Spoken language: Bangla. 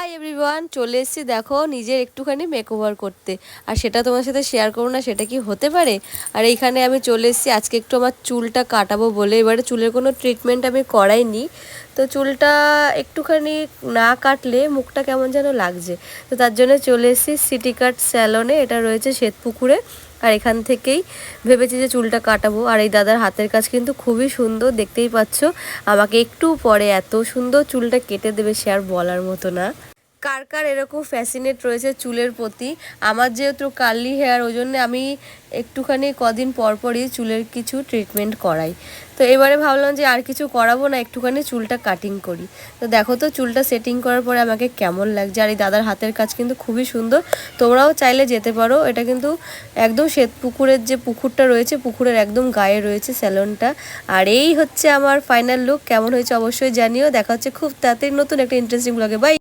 হাই এভরিওয়ান, চলে এসেছি দেখো নিজের একটুখানি মেকওভার করতে। আর সেটা তোমার সাথে শেয়ার করো না, সেটা কি হতে পারে? আর এইখানে আমি চলে এসেছি আজকে একটু আমার চুলটা কাটাবো বলে। এবারে চুলের কোনো ট্রিটমেন্ট আমি করাইনি, তো চুলটা একটুখানি না কাটলে মুখটা কেমন যেন লাগছে। তো তার জন্য চলে এসেছি সিটি কাট স্যালনে, এটা রয়েছে শ্বেতপুকুরে। আর এখান থেকেই ভেবেছি যে চুলটা কাটাবো। আর এই দাদার হাতের কাজ কিন্তু খুবই সুন্দর, দেখতেই পাচ্ছ। আমাকে একটু পরে এত সুন্দর চুলটা কেটে দেবে, সে আর বলার মতো না। কার কার এরকম ফ্যাসিনেট রয়েছে চুলের প্রতি? আমার যেহেতু কার্লি হেয়ার, ওই জন্য আমি একটুখানি কদিন পর পরই চুলের কিছু ট্রিটমেন্ট করাই। তো এবারে ভাবলাম যে আর কিছু করাবো না, একটুখানি চুলটা কাটিং করি। তো দেখো তো চুলটা সেটিং করার পরে আমাকে কেমন লাগছে। আর এই দাদার হাতের কাজ কিন্তু খুবই সুন্দর, তোমরাও চাইলে যেতে পারো। এটা কিন্তু একদম শ্বেতপুকুরের যে পুকুরটা রয়েছে, পুকুরের একদম গায়ে রয়েছে স্যালনটা। আর এই হচ্ছে আমার ফাইনাল লুক। কেমন হয়েছে অবশ্যই জানিও। দেখা হচ্ছে খুব তাড়াতাড়ি নতুন একটা ইন্টারেস্টিং ব্লগে। বাই।